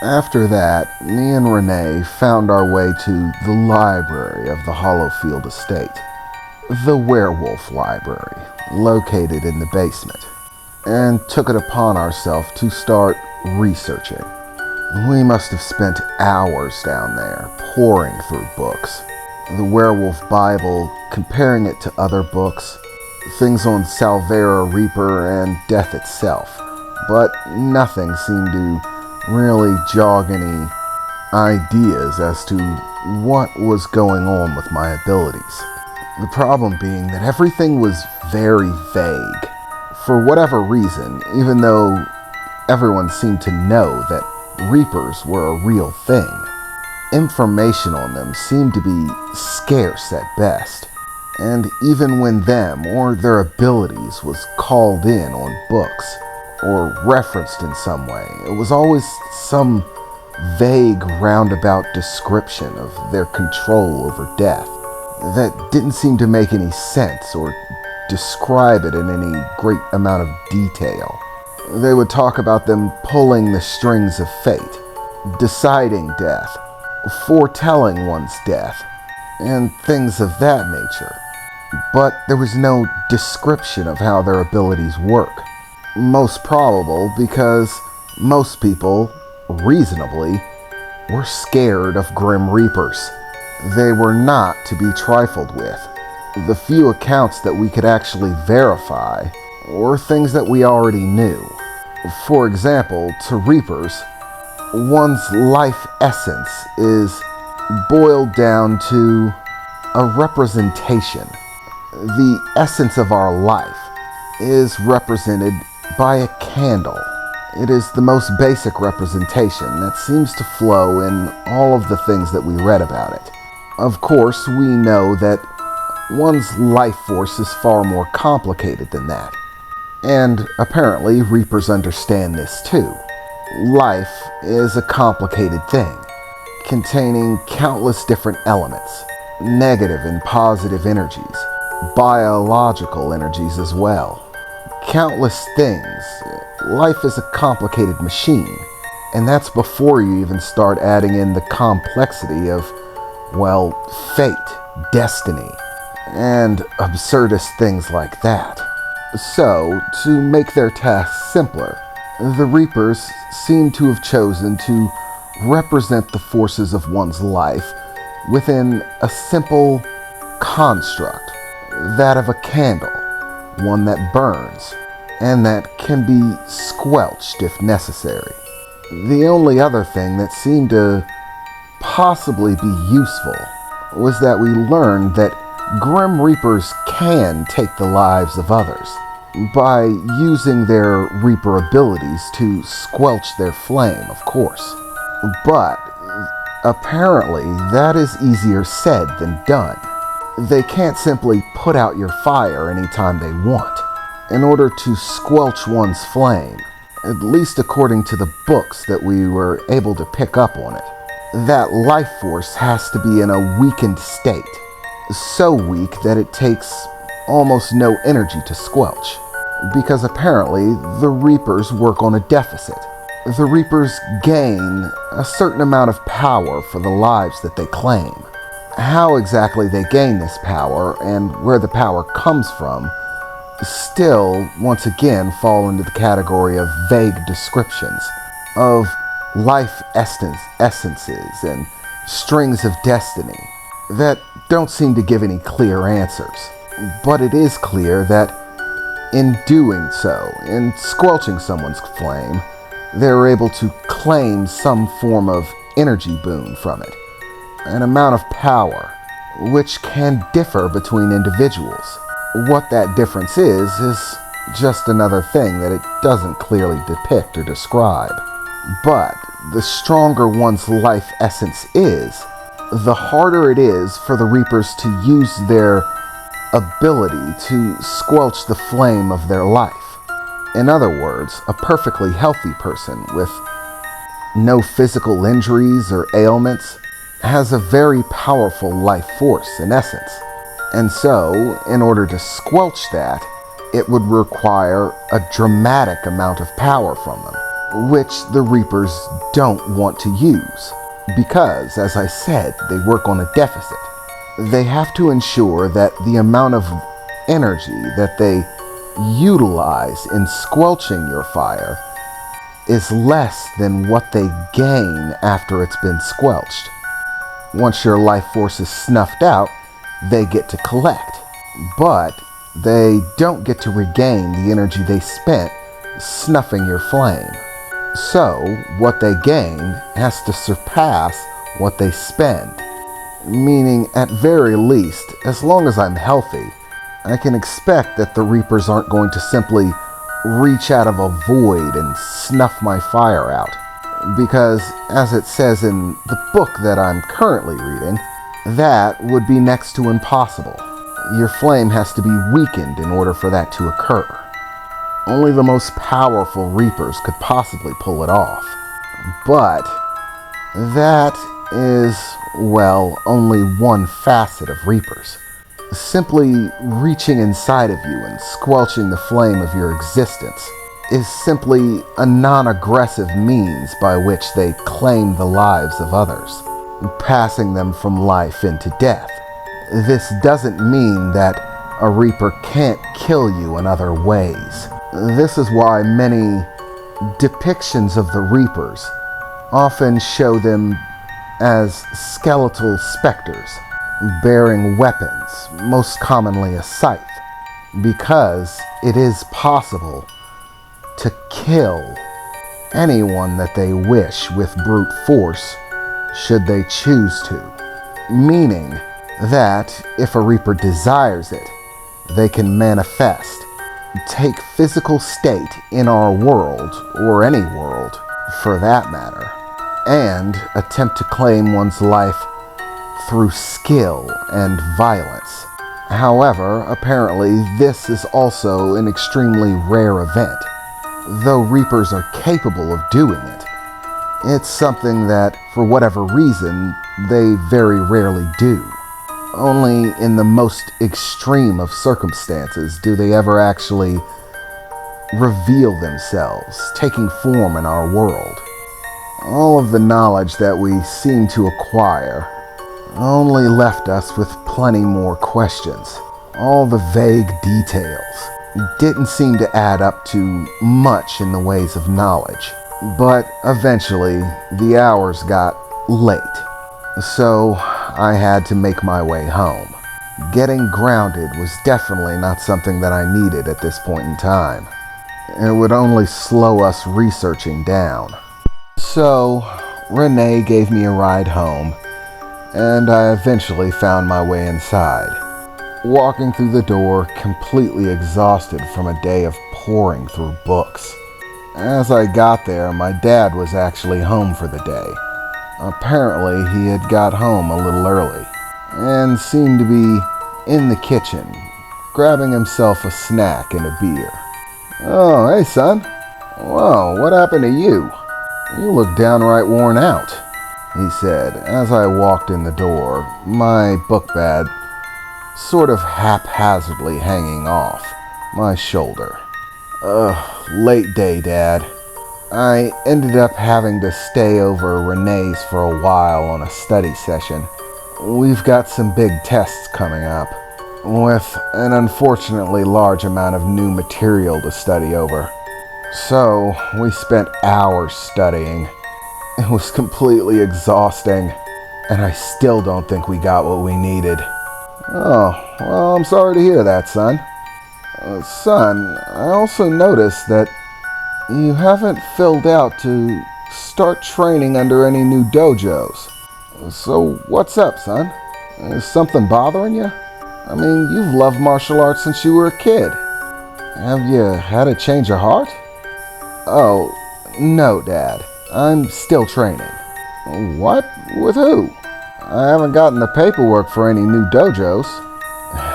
After that, me and Renee found our way to the library of the Hollowfield estate, the werewolf library, located in the basement, and took it upon ourselves to start researching. We must have spent hours down there, poring through books. The Werewolf Bible, comparing it to other books, things on Salvera Reaper and death itself, but nothing seemed to really jog any ideas as to what was going on with my abilities. The problem being that everything was very vague. For whatever reason, even though everyone seemed to know that Reapers were a real thing, information on them seemed to be scarce at best. And even when them or their abilities was called in on books or referenced in some way, it was always some vague roundabout description of their control over death that didn't seem to make any sense or describe it in any great amount of detail. They would talk about them pulling the strings of fate, deciding death, foretelling one's death, and things of that nature. But there was no description of how their abilities work. Most probable because most people, reasonably, were scared of Grim Reapers. They were not to be trifled with. The few accounts that we could actually verify were things that we already knew. For example, to Reapers, one's life essence is boiled down to a representation. The essence of our life is represented by a candle. It is the most basic representation that seems to flow in all of the things that we read about it. Of course, we know that one's life force is far more complicated than that. And apparently, Reapers understand this too. Life is a complicated thing, containing countless different elements, negative and positive energies, biological energies as well. Countless things. Life is a complicated machine, and that's before you even start adding in the complexity of, well, fate, destiny, and absurdist things like that. So, to make their tasks simpler, the Reapers seem to have chosen to represent the forces of one's life within a simple construct, that of a candle, one that burns, and that can be squelched if necessary. The only other thing that seemed to possibly be useful was that we learned that Grim Reapers can take the lives of others by using their Reaper abilities to squelch their flame, of course. But apparently that is easier said than done. They can't simply put out your fire anytime they want. In order to squelch one's flame, at least according to the books that we were able to pick up on it, that life force has to be in a weakened state. So weak that it takes almost no energy to squelch, because apparently the Reapers work on a deficit. The Reapers gain a certain amount of power for the lives that they claim. How exactly they gain this power and where the power comes from still, once again, fall into the category of vague descriptions of life essences and strings of destiny that don't seem to give any clear answers. But it is clear that in doing so, in squelching someone's flame, they're able to claim some form of energy boon from it, an amount of power, which can differ between individuals. What that difference is just another thing that it doesn't clearly depict or describe. But the stronger one's life essence is, the harder it is for the Reapers to use their ability to squelch the flame of their life. In other words, a perfectly healthy person with no physical injuries or ailments has a very powerful life force in essence. And so, in order to squelch that, it would require a dramatic amount of power from them. which the Reapers don't want to use, because, as I said, they work on a deficit. They have to ensure that the amount of energy that they utilize in squelching your fire is less than what they gain after it's been squelched. Once your life force is snuffed out, they get to collect, but they don't get to regain the energy they spent snuffing your flame. So, what they gain has to surpass what they spend. Meaning, at very least, as long as I'm healthy, I can expect that the Reapers aren't going to simply reach out of a void and snuff my fire out. Because, as it says in the book that I'm currently reading, that would be next to impossible. Your flame has to be weakened in order for that to occur. Only the most powerful Reapers could possibly pull it off. But that is, well, only one facet of Reapers. Simply reaching inside of you and squelching the flame of your existence is simply a non-aggressive means by which they claim the lives of others, passing them from life into death. This doesn't mean that a Reaper can't kill you in other ways. This is why many depictions of the Reapers often show them as skeletal specters, bearing weapons, most commonly a scythe, because it is possible to kill anyone that they wish with brute force, should they choose to. Meaning that if a Reaper desires it, they can manifest, take physical state in our world, or any world for that matter, and attempt to claim one's life through skill and violence. However, apparently this is also an extremely rare event. Though Reapers are capable of doing it, it's something that, for whatever reason, they very rarely do. Only in the most extreme of circumstances do they ever actually reveal themselves, taking form in our world. All of the knowledge that we seem to acquire only left us with plenty more questions. All the vague details didn't seem to add up to much in the ways of knowledge. But eventually, the hours got late, so I had to make my way home. Getting grounded was definitely not something that I needed at this point in time. It would only slow us researching down. So, Renee gave me a ride home, and I eventually found my way inside, walking through the door completely exhausted from a day of poring through books. As I got there, my dad was actually home for the day. Apparently, he had got home a little early, and seemed to be in the kitchen, grabbing himself a snack and a beer. "Oh, hey son. Whoa, what happened to you? You look downright worn out," he said as I walked in the door, my book bag sort of haphazardly hanging off my shoulder. Late day, Dad. I ended up having to stay over Renee's for a while on a study session. We've got some big tests coming up, with an unfortunately large amount of new material to study over. So, we spent hours studying. It was completely exhausting, and I still don't think we got what we needed. "Oh, well, I'm sorry to hear that, son. Son, I also noticed that you haven't filled out to start training under any new dojos. So what's up, son? Is something bothering you? I mean, you've loved martial arts since you were a kid. Have you had a change of heart?" "Oh, no, Dad. I'm still training." "What? With who? I haven't gotten the paperwork for any new dojos."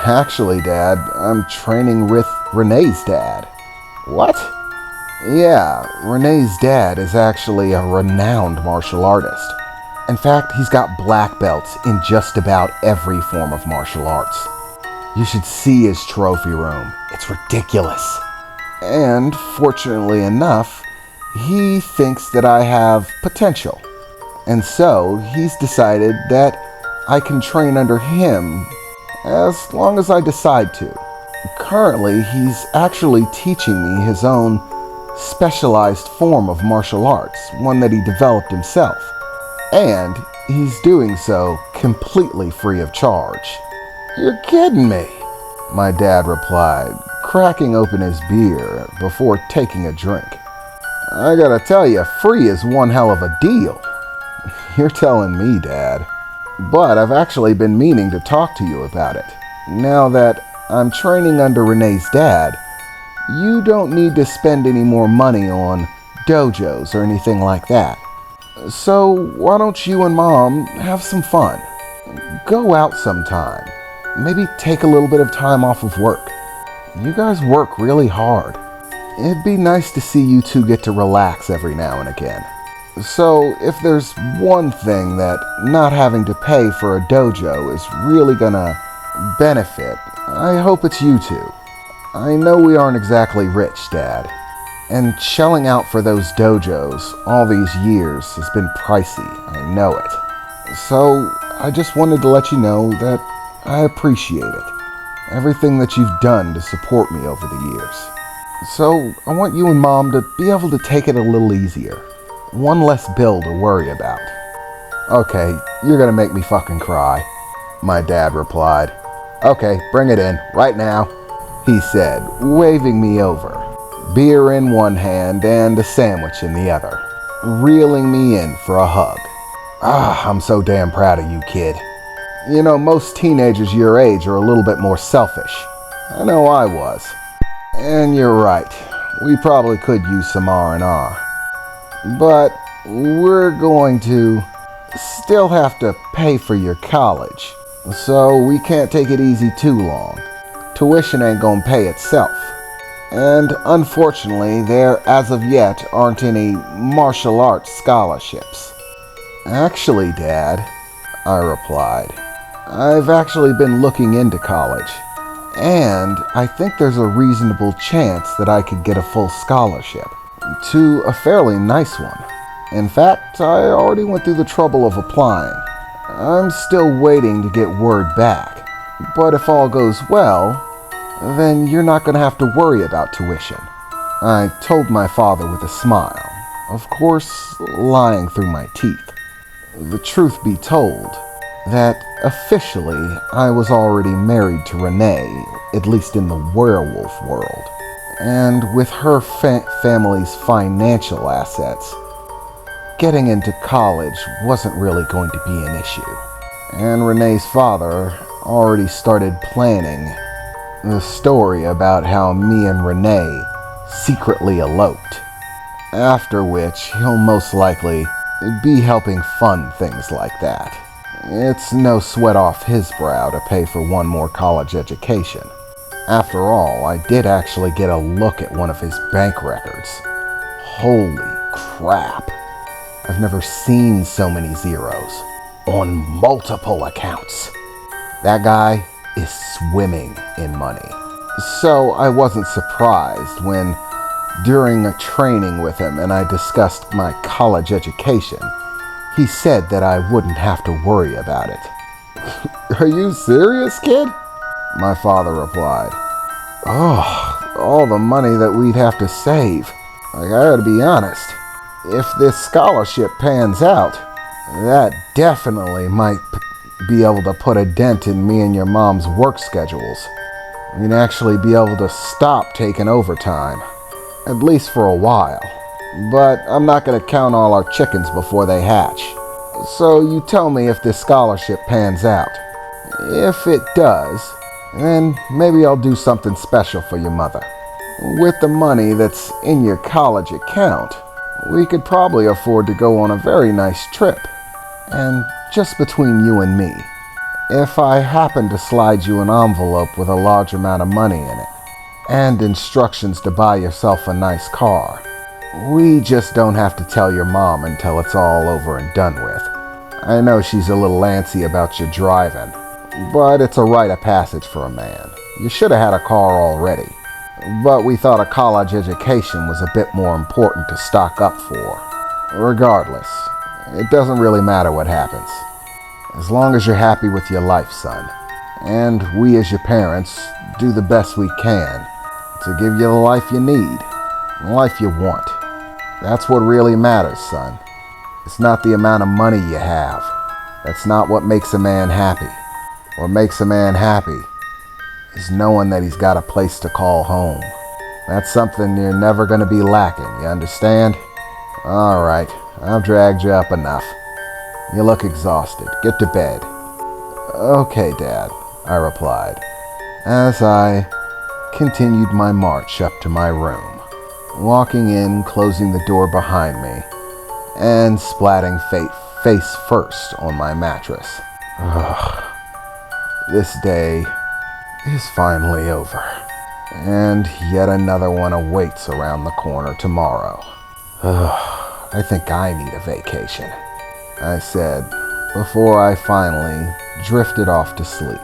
"Actually, Dad, I'm training with Renee's dad." "What?" "Yeah, Renee's dad is actually a renowned martial artist. In fact, he's got black belts in just about every form of martial arts. You should see his trophy room. It's ridiculous. And, fortunately enough, He thinks that I have potential, and so he's decided that I can train under him as long as I decide to. Currently, he's actually teaching me his own specialized form of martial arts, one that he developed himself. And he's doing so completely free of charge. "You're kidding me," my dad replied, cracking open his beer before taking a drink. "I gotta tell you, free is one hell of a deal." "You're telling me, Dad. But I've actually been meaning to talk to you about it. Now that I'm training under Renee's dad, you don't need to spend any more money on dojos or anything like that. So why don't you and Mom have some fun? Go out sometime. Maybe take a little bit of time off of work. You guys work really hard. It'd be nice to see you two get to relax every now and again. So if there's one thing that not having to pay for a dojo is really gonna benefit, I hope it's you two. I know we aren't exactly rich, Dad, and shelling out for those dojos all these years has been pricey, I know it. So I just wanted to let you know that I appreciate it. Everything that you've done to support me over the years. So I want you and Mom to be able to take it a little easier. One less bill to worry about." "Okay, you're gonna make me fucking cry," my dad replied. "Okay, bring it in, right now," he said, waving me over, beer in one hand and a sandwich in the other, reeling me in for a hug. I'm so damn proud of you, kid. You know, most teenagers your age are a little bit more selfish. I know I was. And you're right, we probably could use some R&R. But we're going to still have to pay for your college, so we can't take it easy too long. Tuition ain't gonna pay itself. And unfortunately, there as of yet aren't any martial arts scholarships." "Actually, Dad," I replied, "I've actually been looking into college, and I think there's a reasonable chance that I could get a full scholarship to a fairly nice one. In fact, I already went through the trouble of applying. I'm still waiting to get word back, but if all goes well, then you're not going to have to worry about tuition," I told my father with a smile, of course lying through my teeth. The truth be told, that officially I was already married to Renee, at least in the werewolf world. And with her family's financial assets, getting into college wasn't really going to be an issue. And Renee's father already started planning the story about how me and Renee secretly eloped, after which he'll most likely be helping fund things like that. It's no sweat off his brow to pay for one more college education. After all, I did actually get a look at one of his bank records. Holy crap. I've never seen so many zeros on multiple accounts. That guy is swimming in money. So I wasn't surprised when, during a training with him and I discussed my college education, he said that I wouldn't have to worry about it. "Are you serious, kid?" my father replied. All the money that we'd have to save. I gotta be honest, if this scholarship pans out, that definitely might be able to put a dent in me and your mom's work schedules. We'd actually be able to stop taking overtime, at least for a while. But I'm not gonna count all our chickens before they hatch. So you tell me if this scholarship pans out. If it does, then maybe I'll do something special for your mother. With the money that's in your college account, we could probably afford to go on a very nice trip. And just between you and me, if I happen to slide you an envelope with a large amount of money in it, and instructions to buy yourself a nice car, we just don't have to tell your mom until it's all over and done with. I know she's a little antsy about you driving, but it's a rite of passage for a man. You should have had a car already. but we thought a college education was a bit more important to stock up for. Regardless, it doesn't really matter what happens, as long as you're happy with your life, son. And we as your parents do the best we can to give you the life you need, the life you want. That's what really matters, son. It's not the amount of money you have. That's not what makes a man happy. What makes a man happy is knowing that he's got a place to call home. That's something you're never going to be lacking, you understand? All right, I've dragged you up enough. You look exhausted. Get to bed. Okay, Dad, I replied, as I continued my march up to my room, walking in, closing the door behind me, and splatting face first on my mattress. Ugh. This day is finally over, and yet another one awaits around the corner tomorrow. I think I need a vacation, I said before I finally drifted off to sleep.